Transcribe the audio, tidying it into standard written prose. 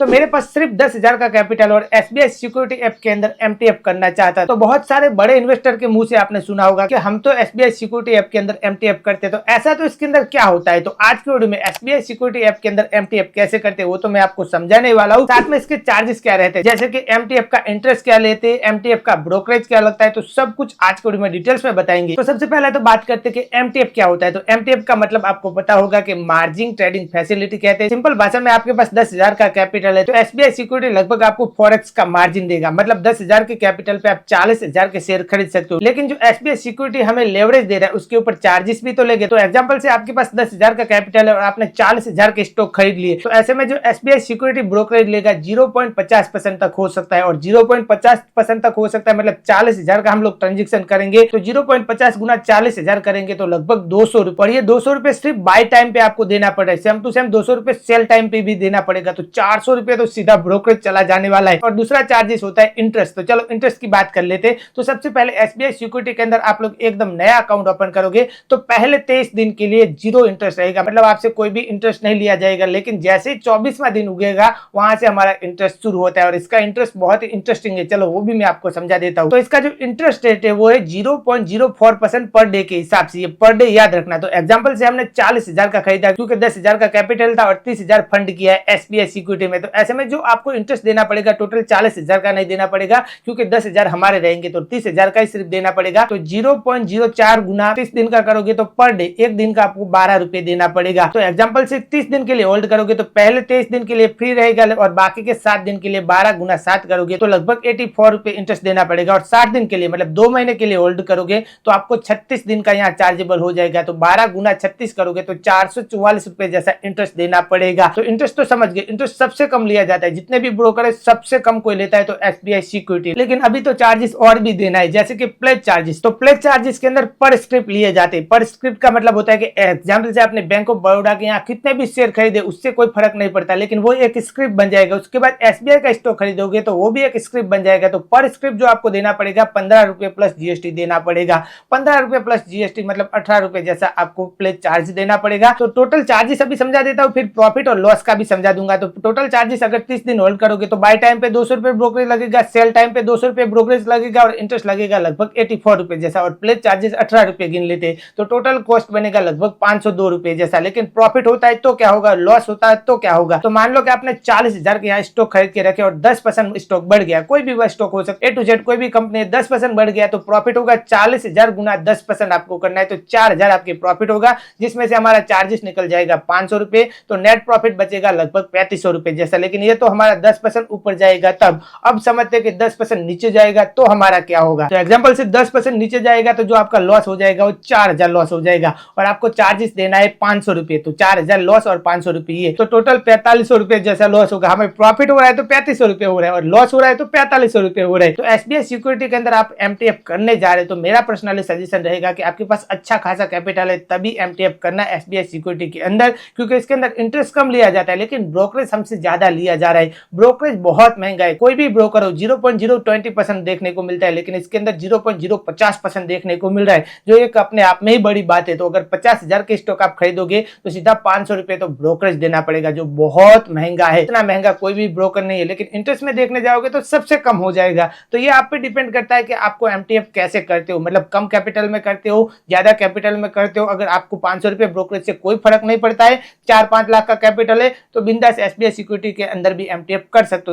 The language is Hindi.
तो मेरे पास सिर्फ 10,000 का कैपिटल और एसबीआई सिक्योरिटी ऐप के अंदर एमटीएफ करना चाहता। तो बहुत सारे बड़े इन्वेस्टर के मुंह से आपने सुना होगा कि हम तो एसबीआई सिक्योरिटी ऐप के अंदर एमटीएफ करते। तो ऐसा तो इसके अंदर क्या होता है, तो आज की वीडियो में एसबीआई सिक्योरिटी ऐप के अंदर एमटीएफ कैसे करते हैं वो तो मैं आपको समझाने वाला हूँ। साथ में इसके चार्जेस क्या रहते हैं, जैसे कि एमटीएफ का इंटरेस्ट क्या लेते हैं, एमटीएफ का ब्रोकरेज क्या लगता है, तो सब कुछ आज की वीडियो में डिटेल्स में बताएंगे। तो सबसे पहले तो बात करते हैं कि एमटीएफ क्या होता है। तो एमटीएफ का मतलब आपको पता होगा कि मार्जिन ट्रेडिंग फैसिलिटी कहते हैं। सिंपल भाषा में आपके पास 10,000 का कैपिटल है तो एसबीआई सिक्योरिटी लगभग आपको फॉरेक्स का मार्जिन देगा। मतलब 10,000 के कैपिटल पे आप 40,000 के शेयर खरीद सकते हो। लेकिन जो एसबीआई सिक्योरिटी हमें लेवरेज दे रहा है उसके ऊपर चार्जेस भी तो लेंगे। तो एग्जांपल से आपके पास 10,000 का कैपिटल है और आपने 40,000 के स्टॉक खरीद लिए, तो ऐसे में जो एसबीआई सिक्योरिटी ब्रोकरेज लेगा 0.50% तक हो सकता है। और 0.50% तक हो सकता है मतलब 40,000 का हम लोग ट्रांजेक्शन करेंगे तो 0.50 गुना 40,000 करेंगे तो लगभग 200 रुपए। और ये 200 रुपए सिर्फ बाय टाइम पे आपको देना पड़ेगा। सेम टू सेम 200 रुपए सेल टाइम पे भी देना पड़ेगा। तो 400 रुपए तो सीधा ब्रोकरेज चला जाने वाला है। और दूसरा चार्जेस होता है इंटरेस्ट। तो चलो इंटरेस्ट की बात कर लेते। तो सबसे पहले एसबीआई सिक्योरिटी के अंदर आप लोग एकदम नया अकाउंट ओपन करोगे तो पहले 23 दिन के लिए जीरो इंटरेस्ट रहेगा। मतलब आपसे कोई भी इंटरेस्ट नहीं लिया जाएगा। लेकिन जैसे ही 24वां दिन उगेगा वहां से हमारा इंटरेस्ट शुरू होता है। और इसका इंटरेस्ट बहुत ही इंटरेस्टिंग है, चलो वो भी मैं आपको समझा देता हूँ। तो इसका जो इंटरेस्ट रेट है वो है 0.04% पर डे के हिसाब से। ये पर डे याद रखना। तो एग्जाम्पल से हमने 40,000 का खरीदा क्योंकि 10,000 का कैपिटल था और 30,000 फंड किया है एसबीआई सिक्योरिटी में। तो ऐसे में जो आपको इंटरेस्ट देना पड़ेगा टोटल 40,000 का नहीं देना पड़ेगा क्योंकि 10,000 हमारे रहेंगे तो 30,000 का ही सिर्फ देना पड़ेगा। तो 0.04 गुना 30 दिन का करोगे तो पर डे एक दिन का आपको 12 रुपए देना पड़ेगा। तो एग्जाम्पल से 30 दिन के लिए होल्ड करोगे तो पहले 23 दिन के लिए फ्री रहेगा और बाकी के 7 दिन के लिए 12 गुना 7 करोगे तो लगभग 84 रुपए इंटरेस्ट देना पड़ेगा। और 60 दिन के लिए मतलब 2 महीने के लिए होल्ड करोगे तो आपको 36 दिन का यहाँ चार्जेबल हो जाएगा। तो 12 गुना 36 करोगे तो 444 रुपए जैसा इंटरेस्ट देना पड़ेगा। तो इंटरेस्ट तो समझ गए, इंटरेस्ट सबसे कम लिया जाता है। जितने भी ब्रोकर है सबसे कम कोई लेता है तो एसबीआई सिक्योरिटी। लेकिन अभी तो चार्जेस और भी देना है, जैसे कि प्लेज चार्जेस। तो प्लेज चार्जेस के अंदर पर स्क्रिप्ट लिए जाते हैं। पर स्क्रिप्ट का मतलब होता है कि एग्जाम्पल से आपने बैंक ऑफ बड़ौदा के यहाँ कितने भी शेयर खरीदे उससे कोई फर्क नहीं पड़ता, लेकिन वो एक स्क्रिप्ट बन जाएगा। उसके बाद एसबीआई का स्टॉक खरीदोगे तो वो भी एक स्क्रिप्ट बन जाएगा। तो पर स्क्रिप्ट जो आपको देना पड़ेगा 15 रुपए प्लस जीएसटी देना पड़ेगा। 15 रुपए प्लस जीएसटी मतलब 18 रुपए जैसा आपको प्लेज चार्ज देना पड़ेगा। तो टोटल चार्जेस अभी समझा देता हूँ, फिर प्रॉफिट और लॉस का भी समझा दूंगा। तो टोटल चार्जेस अगर 30 दिन होल्ड करोगे तो बाय टाइम पे 200 रुपए ब्रोकरेज लगेगा, सेल टाइम पे 200 रुपए ब्रोकरेज लगेगा और इंटरेस्ट लगेगा लगभग 84 रुपए जैसा। और प्लेज चार्जेस 18 रुपए गिन लेते तो टोटल कॉस्ट बनेगा लगभग 502 रुपए जैसा। लेकिन प्रॉफिट होता है तो क्या होगा, लॉस होता है तो क्या होगा। तो मान लो कि आपने 40,000 के यहाँ स्टॉक खरीद के रखे और 10% स्टॉक बढ़ गया, कोई भी वह स्टॉक हो सकता है, ए टू जेड कोई भी कंपनी 10% बढ़ गया तो प्रॉफिट होगा 40,000 गुना 10% आपको करना है तो 4,000 आपके प्रॉफिट होगा, जिसमें से हमारा चार्जेस निकल जाएगा 500 रुपए। तो नेट प्रॉफिट बचेगा लगभग 3500 रुपए जैसा। लेकिन ये तो हमारा 10% ऊपर जाएगा तब। अब समझते कि 10% नीचे जाएगा तो हमारा क्या होगा। तो एग्जांपल से 10% नीचे जाएगा तो जो आपका लॉस हो जाएगा वो 4,000 लॉस हो जाएगा और आपको चार्जेस देना है 500 रुपए। तो 4,000 लॉस और 500 रुपए ये तो टोटल 4500 रुपए जैसा लॉस होगा। हमें प्रॉफिट हो रहा है तो 3500 रुपए हो रहा है और लॉस हो रहा है तो 4500 रुपए हो रहा है। तो एसबीआई सिक्योरिटी के अंदर आप एमटीएफ करने जा रहे हैं तो मेरा पर्सनली सजेशन रहेगा कि आपके पास अच्छा खासा कैपिटल है तभी एमटीएफ करना एसबीआई सिक्योरिटी के अंदर, क्योंकि इसके अंदर इंटरेस्ट कम लिया जाता है लेकिन ब्रोकरेज हमसे ज्यादा लिया जा रहा है। ब्रोकरेज बहुत महंगा है। कोई भी ब्रोकर हो 0.020% देखने को मिलता है लेकिन इसके अंदर 0.050% देखने को मिल रहा है, जो एक अपने आप में ही बड़ी बात है। तो अगर 50,000 के स्टॉक आप खरीदोगे तो सीधा 500 रुपए तो ब्रोकरेज देना पड़ेगा, जो बहुत महंगा है। इतना महंगा कोई भी ब्रोकर नहीं है। लेकिन इंटरेस्ट में देखने जाओगे तो सबसे कम हो जाएगा। तो ये आप पे डिपेंड करता है कि आपको एमटीएफ कैसे करते हो, मतलब कम कैपिटल में करते हो, ज्यादा कैपिटल में करते हो। अगर आपको 500 रुपए ब्रोकरेज से कोई फर्क नहीं पड़ता है, 4-5 लाख का कैपिटल है तो बिंदास एसबीआई सिक्योरिटी के अंदर भी एमटीएफ कर सकते हो।